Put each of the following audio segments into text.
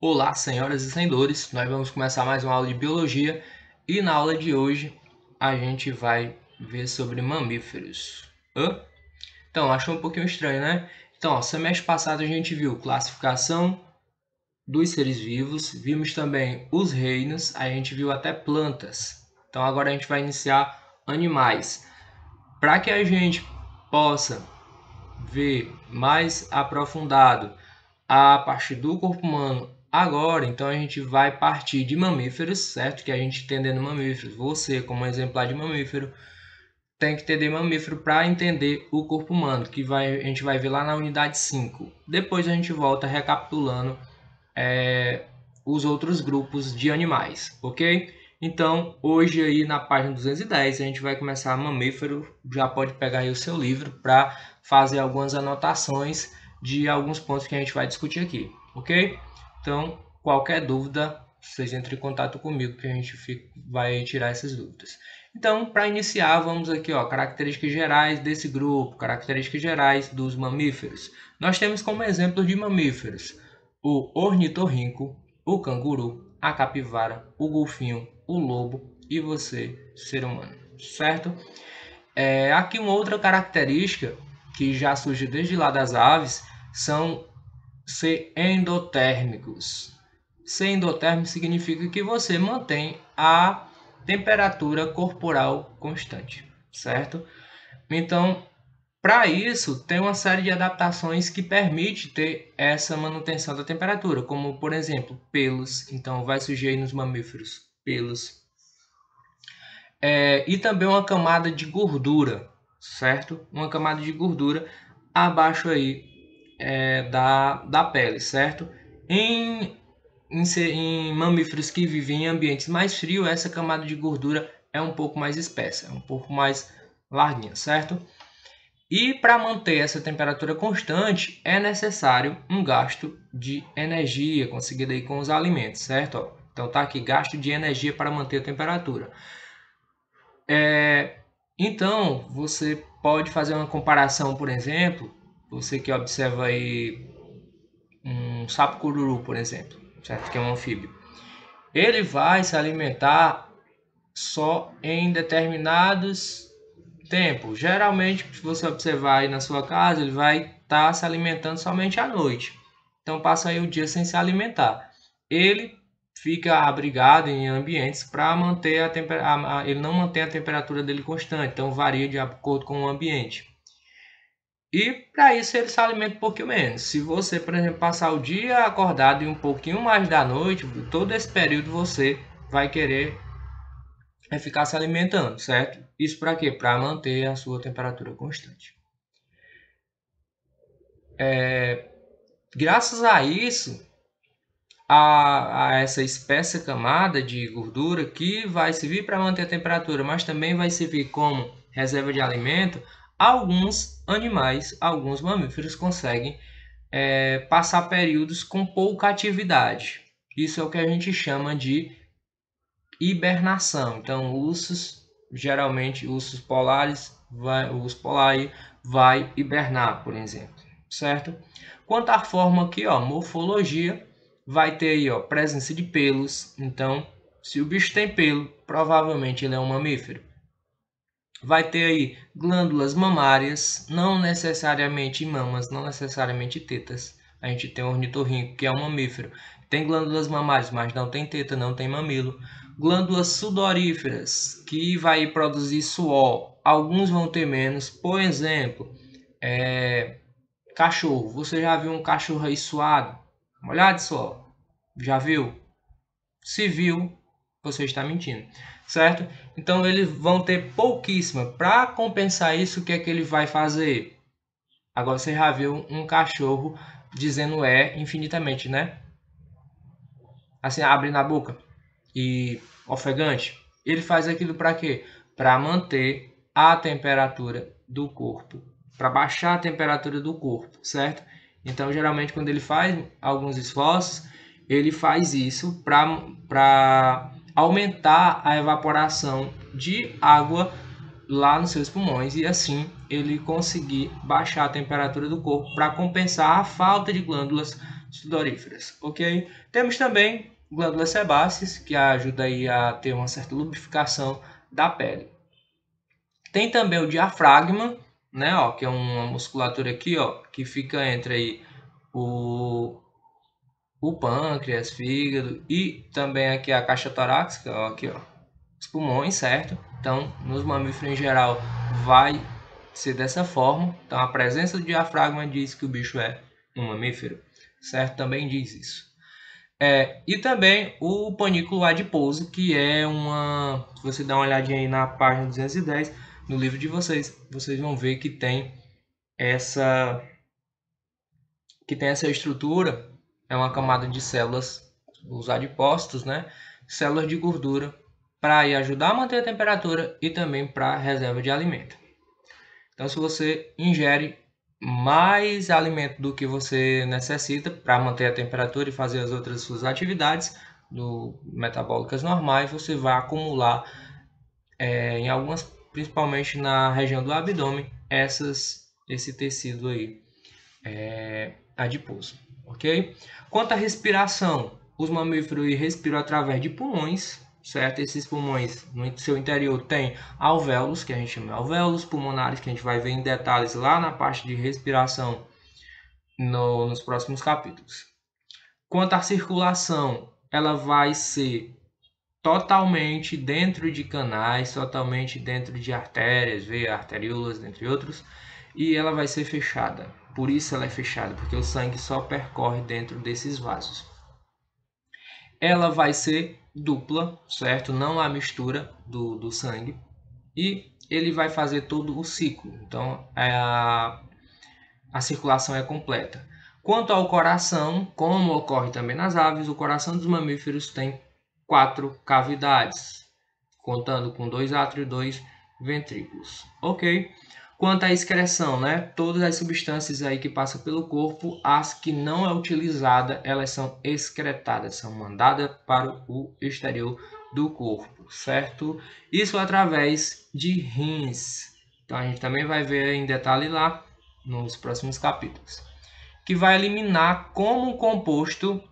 Olá, senhoras e senhores, nós vamos começar mais uma aula de biologia e na aula de hoje a gente vai ver sobre mamíferos. Então, achou um pouquinho estranho, né? Então, semestre passado a gente viu classificação dos seres vivos, vimos também os reinos, a gente viu até plantas. Então, agora a gente vai iniciar animais. Para que a gente possa ver mais aprofundado a parte do corpo humano agora, então a gente vai partir de mamíferos, certo? Que a gente entendendo mamíferos, você como exemplar de mamífero, tem que entender mamífero para entender o corpo humano, que a gente vai ver lá na unidade 5. Depois a gente volta recapitulando os outros grupos de animais, ok? Então, hoje aí na página 210, a gente vai começar mamífero, já pode pegar aí o seu livro para fazer algumas anotações de alguns pontos que a gente vai discutir aqui, ok? Então, qualquer dúvida, vocês entrem em contato comigo que a gente vai tirar essas dúvidas. Então, para iniciar, vamos aqui, ó, características gerais desse grupo, características gerais dos mamíferos. Nós temos como exemplo de mamíferos o ornitorrinco, o canguru, a capivara, o golfinho, o lobo e você, ser humano, certo? Aqui uma outra característica que já surge desde lá das aves são ser endotérmicos. Ser endotérmico significa que você mantém a temperatura corporal constante, certo? Então, para isso, tem uma série de adaptações que permite ter essa manutenção da temperatura, como, por exemplo, pelos. Então, vai surgir aí nos mamíferos pelos. E também uma camada de gordura, certo? Uma camada de gordura abaixo aí da pele, certo? Em mamíferos que vivem em ambientes mais frios, essa camada de gordura é um pouco mais espessa, é um pouco mais larguinha, certo? E para manter essa temperatura constante, é necessário um gasto de energia conseguido aí com os alimentos, certo? Então tá aqui, gasto de energia para manter a temperatura. Então, você pode fazer uma comparação, por exemplo, você que observa aí um sapo-cururu, por exemplo, certo? Que é um anfíbio. Ele vai se alimentar só em determinados tempo. Geralmente, se você observar aí na sua casa, ele vai estar se alimentando somente à noite. Então passa aí o dia sem se alimentar. Ele fica abrigado em ambientes para manter ele não mantém a temperatura dele constante, então varia de acordo com o ambiente. E para isso ele se alimenta um pouquinho menos. Se você, por exemplo, passar o dia acordado e um pouquinho mais da noite, todo esse período você vai querer ficar se alimentando, certo? Isso para quê? Para manter a sua temperatura constante. Graças a isso, a essa espessa camada de gordura que vai servir para manter a temperatura, mas também vai servir como reserva de alimento, alguns animais, alguns mamíferos conseguem passar períodos com pouca atividade. Isso é o que a gente chama de hibernação. Então, geralmente ursos polares, os polares vai hibernar, por exemplo, certo? Quanto à forma aqui, ó, morfologia, vai ter aí, ó, presença de pelos. Então, se o bicho tem pelo, provavelmente ele é um mamífero. Vai ter aí glândulas mamárias, não necessariamente mamas, não necessariamente tetas. A gente tem o ornitorrinco, que é um mamífero. Tem glândulas mamárias, mas não tem teta, não tem mamilo. Glândulas sudoríferas, que vai produzir suor. Alguns vão ter menos. Por exemplo, cachorro. Você já viu um cachorro aí suado? Molhado de suor? Já viu? Se viu, você está mentindo, certo? Então eles vão ter pouquíssima. Para compensar isso, o que é que ele vai fazer? Agora você já viu um cachorro dizendo infinitamente, né? Assim, abre na boca e ofegante. Ele faz aquilo para quê? Para manter a temperatura do corpo, para baixar a temperatura do corpo, certo? Então, geralmente, quando ele faz alguns esforços, ele faz isso para aumentar a evaporação de água lá nos seus pulmões e assim ele conseguir baixar a temperatura do corpo para compensar a falta de glândulas sudoríferas, ok? Temos também glândulas sebáceas, que ajuda aí a ter uma certa lubrificação da pele. Tem também o diafragma, né, ó, que é uma musculatura aqui, ó, que fica entre aí o pâncreas, fígado e também aqui a caixa torácica, ó, aqui, ó, os pulmões, certo? Então, nos mamíferos em geral vai ser dessa forma. Então, a presença do diafragma diz que o bicho é um mamífero, certo? Também diz isso. E também o panículo adiposo, que é uma... Se você dá uma olhadinha aí na página 210, no livro de vocês, vocês vão ver que tem essa estrutura, é uma camada de células, os adipócitos, né? Células de gordura, para ajudar a manter a temperatura e também para reserva de alimento. Então, se você ingere mais alimento do que você necessita para manter a temperatura e fazer as outras suas atividades metabólicas normais, você vai acumular em algumas, principalmente na região do abdômen, esse tecido aí adiposo, ok? Quanto à respiração, os mamíferos respiram através de pulmões, certo? Esses pulmões no seu interior tem alvéolos, que a gente chama de alvéolos pulmonares, que a gente vai ver em detalhes lá na parte de respiração nos próximos capítulos. Quanto à circulação, ela vai ser totalmente dentro de canais, totalmente dentro de artérias, veias, arteriolas, entre outros, e ela vai ser fechada. Por isso ela é fechada, porque o sangue só percorre dentro desses vasos. Ela vai ser dupla, certo? Não há mistura do sangue. E ele vai fazer todo o ciclo. Então, a circulação é completa. Quanto ao coração, como ocorre também nas aves, o coração dos mamíferos tem 4 cavidades, contando com 2 átrios e 2 ventrículos. Ok? Quanto à excreção, né? Todas as substâncias aí que passam pelo corpo, as que não é utilizada, elas são excretadas, são mandadas para o exterior do corpo, certo? Isso através de rins. Então a gente também vai ver em detalhe lá nos próximos capítulos, que vai eliminar como composto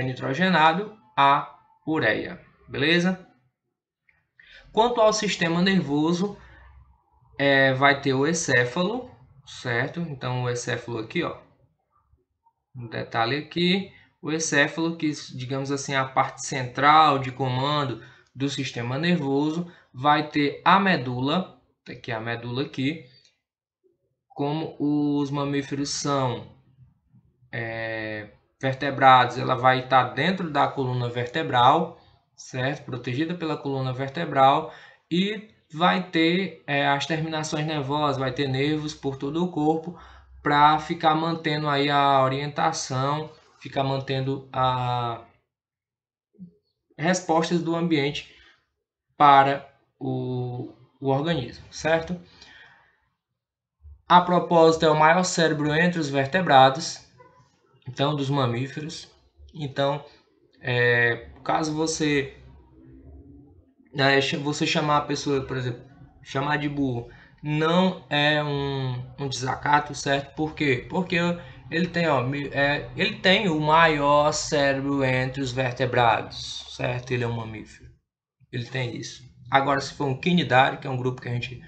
nitrogenado a ureia, beleza? Quanto ao sistema nervoso, vai ter o encéfalo, certo? Então o encéfalo aqui, ó, um detalhe aqui, o encéfalo que, digamos assim, é a parte central de comando do sistema nervoso, vai ter a medula, aqui a medula aqui, como os mamíferos são vertebrados, ela vai estar dentro da coluna vertebral, certo? Protegida pela coluna vertebral e vai ter as terminações nervosas, vai ter nervos por todo o corpo para ficar mantendo aí a orientação, ficar mantendo as respostas do ambiente para o organismo, certo? A propósito, é o maior cérebro entre os vertebrados, então dos mamíferos. Então, caso você chamar a pessoa, por exemplo, chamar de burro, não é um desacato, certo? Por quê? Porque ele tem, ele tem o maior cérebro entre os vertebrados, certo? Ele é um mamífero, ele tem isso. Agora, se for um quinidário, que é um grupo que a gente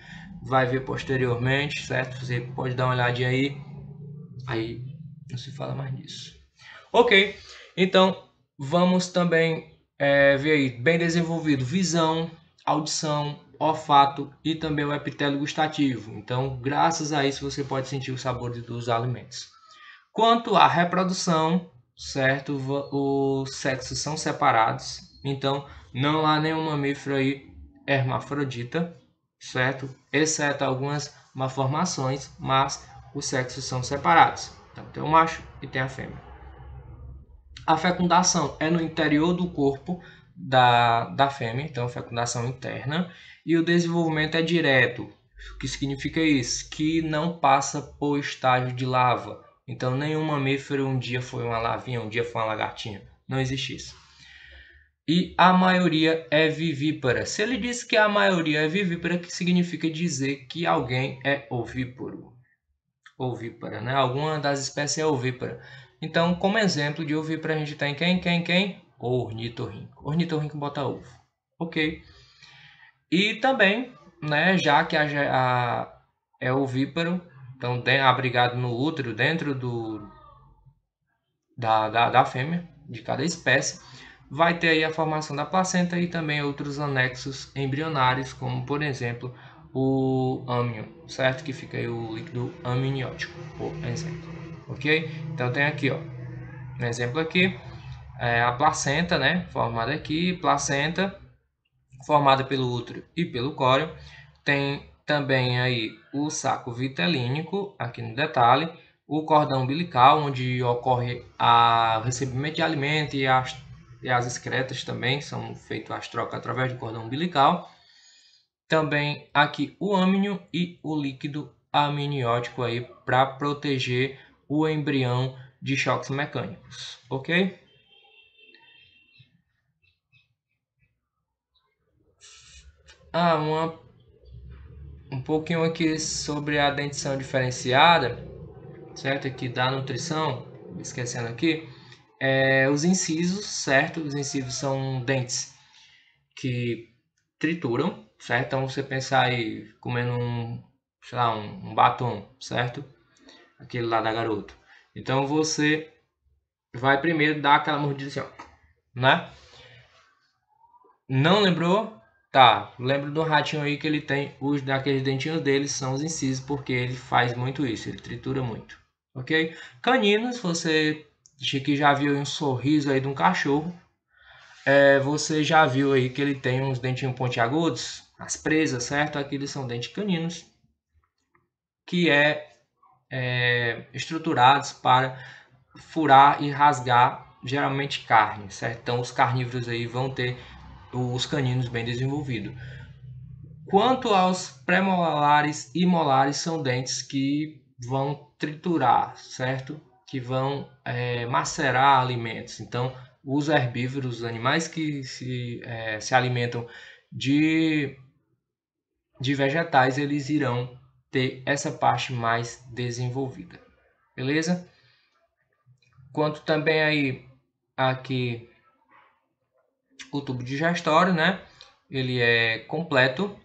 vai ver posteriormente, certo? Você pode dar uma olhadinha aí não se fala mais disso. Ok, então vamos também ver aí, bem desenvolvido, visão, audição, olfato e também o epitélio gustativo. Então, graças a isso, você pode sentir o sabor dos alimentos. Quanto à reprodução, certo, os sexos são separados. Então, não há nenhum mamífero aí hermafrodita, certo? Exceto algumas malformações, mas os sexos são separados. Então, tem o macho e tem a fêmea. A fecundação é no interior do corpo da fêmea, então fecundação interna, e o desenvolvimento é direto. O que significa isso? Que não passa por estágio de larva. Então nenhum mamífero um dia foi uma larvinha, um dia foi uma lagartinha. Não existe isso. E a maioria é vivípara. Se ele diz que a maioria é vivípara, que significa dizer que alguém é ovíparo. Ovípara, né? Alguma das espécies é ovípara. Então, como exemplo de ovíparo, a gente tem quem? Ornitorrinco. Ornitorrinco bota ovo. Ok? E também, né, já que é ovíparo, então abrigado no útero, dentro da fêmea, de cada espécie, vai ter aí a formação da placenta e também outros anexos embrionários, como por exemplo o âmnio, certo? Que fica aí o líquido amniótico, por exemplo. Ok? Então tem aqui, ó, um exemplo aqui, a placenta, né? Formada aqui, placenta formada pelo útero e pelo córeo. Tem também aí o saco vitelínico, aqui no detalhe, o cordão umbilical, onde ocorre o recebimento de alimento e as excretas também são feitas as trocas através do cordão umbilical. Também aqui o âmnio e o líquido amniótico aí para proteger o embrião de choques mecânicos, ok? Um pouquinho aqui sobre a dentição diferenciada, certo? Aqui da nutrição, esquecendo aqui, os incisos, certo? Os incisos são dentes que trituram, certo? Então você pensar aí comendo sei lá, um batom, certo? Aquele lá da garota. Então você vai primeiro dar aquela mordida assim, ó, né? Não lembrou? Tá, lembro do ratinho aí que ele tem os daqueles dentinhos dele, são os incisos, porque ele faz muito isso, ele tritura muito. Ok? Caninos, você que já viu um sorriso aí de um cachorro. Você já viu aí que ele tem uns dentinhos pontiagudos, as presas, certo? Aqueles são dentes caninos, que estruturados para furar e rasgar geralmente carne, certo? Então os carnívoros aí vão ter os caninos bem desenvolvidos. Quanto aos premolares e molares, são dentes que vão triturar, certo? Que vão macerar alimentos. Então, os herbívoros, os animais que se alimentam de, de vegetais, eles irão ter essa parte mais desenvolvida. Beleza? Quanto também aí aqui o tubo digestório, né? Ele é completo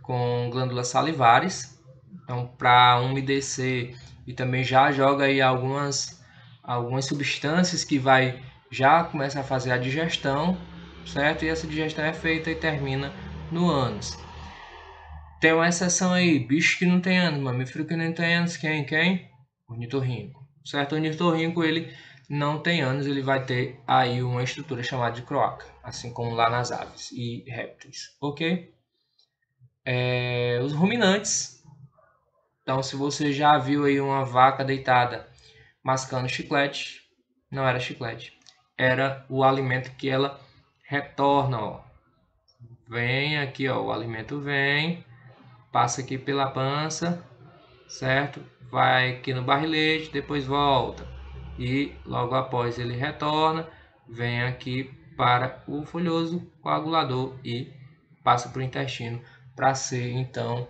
com glândulas salivares, então para umedecer, e também já joga aí algumas substâncias que vai já começa a fazer a digestão, certo? E essa digestão é feita e termina no ânus. Tem uma exceção aí, bicho que não tem ânus, mamífero que não tem ânus, quem? Ornitorrinco, certo? O ornitorrinco ele não tem ânus, ele vai ter aí uma estrutura chamada de cloaca, assim como lá nas aves e répteis, ok? Os ruminantes. Então, se você já viu aí uma vaca deitada mascando chiclete, não era chiclete, era o alimento que ela retorna, ó. Vem aqui, ó, o alimento vem, passa aqui pela pança, certo? Vai aqui no barrilete, depois volta. E logo após ele retorna, vem aqui para o folhoso coagulador e passa para o intestino para ser então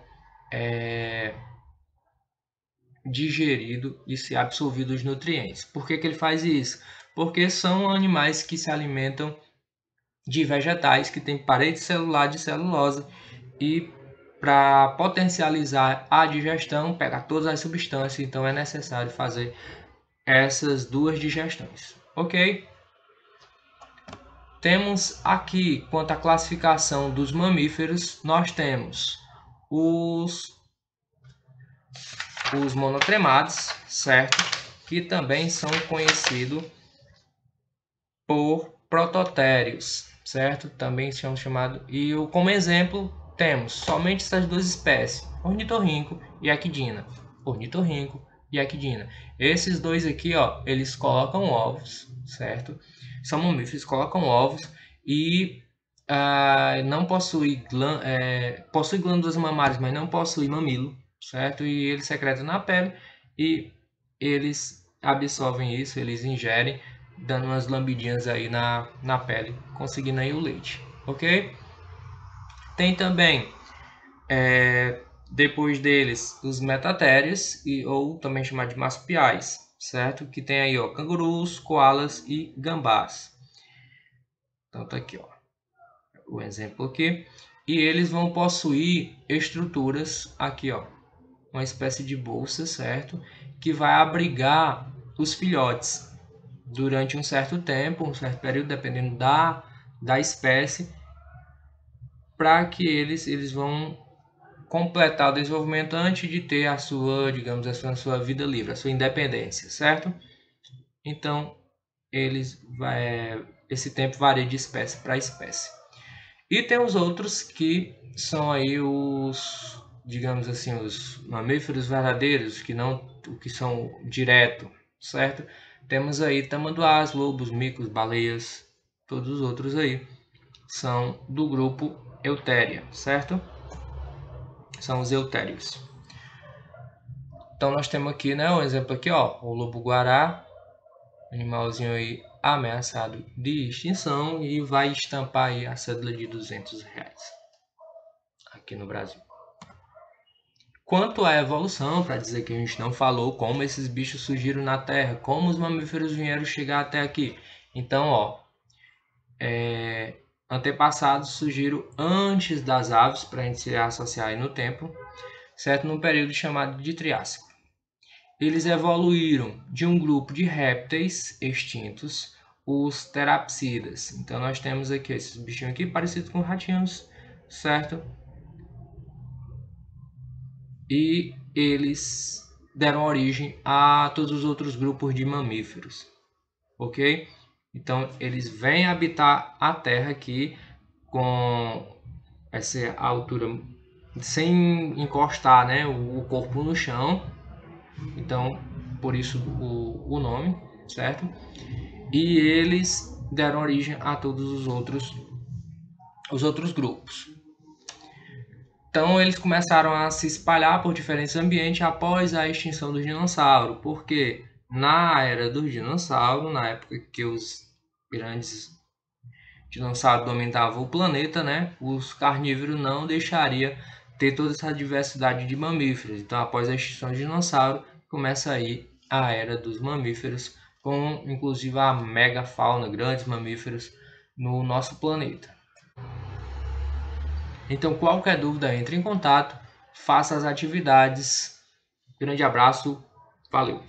digerido e ser absorvido os nutrientes. Por que ele faz isso? Porque são animais que se alimentam de vegetais que têm parede celular de celulose e para potencializar a digestão, pegar todas as substâncias, então é necessário fazer essas duas digestões, ok? Temos aqui, quanto à classificação dos mamíferos, nós temos os monotremados, certo? Que também são conhecidos por prototérios, certo? Também são chamados. E como exemplo, temos somente essas duas espécies, ornitorrinco e equidna. Ornitorrinco e equidna. Esses dois aqui, ó, eles colocam ovos, certo? São mamíferos, colocam ovos e não possui glândulas mamárias, mas não possui mamilo, certo? E eles secretam na pele e eles absorvem isso, eles ingerem, dando umas lambidinhas aí na pele, conseguindo aí o leite, ok? Tem também, depois deles, os metatérios, ou também chamados de marsupiais, certo? Que tem aí, ó, cangurus, koalas e gambás. Então tá aqui, ó, o exemplo aqui. E eles vão possuir estruturas aqui, ó, uma espécie de bolsa, certo? Que vai abrigar os filhotes durante um certo tempo, um certo período, dependendo da espécie, para que eles vão completar o desenvolvimento antes de ter a sua, digamos assim, a sua vida livre, a sua independência, certo? Então, esse tempo varia de espécie para espécie. E tem os outros que são aí os, digamos assim, os mamíferos verdadeiros, que são direto, certo? Temos aí tamanduás, lobos, micos, baleias, todos os outros aí são do grupo Eutheria, certo? São os eutérios. Então nós temos aqui, né, um exemplo aqui, ó, o lobo-guará, animalzinho aí ameaçado de extinção e vai estampar aí a cédula de R$200 aqui no Brasil. Quanto à evolução, para dizer que a gente não falou como esses bichos surgiram na Terra, como os mamíferos vieram chegar até aqui. Então, ó, antepassados surgiram antes das aves, para a gente se associar aí no tempo, certo? Num período chamado de Triássico. Eles evoluíram de um grupo de répteis extintos, os terapsidas. Então nós temos aqui esses bichinhos aqui parecidos com ratinhos, certo? E eles deram origem a todos os outros grupos de mamíferos, ok? Então eles vêm habitar a Terra aqui com essa altura sem encostar, né, o corpo no chão. Então por isso o nome, certo? E eles deram origem a todos os outros grupos. Então eles começaram a se espalhar por diferentes ambientes após a extinção do dinossauro, porque na era dos dinossauros, na época que os grandes dinossauros dominavam o planeta, né, os carnívoros não deixariam ter toda essa diversidade de mamíferos. Então após a extinção do dinossauro, começa aí a era dos mamíferos, com inclusive a megafauna, grandes mamíferos no nosso planeta. Então, qualquer dúvida, entre em contato, faça as atividades. Grande abraço, valeu!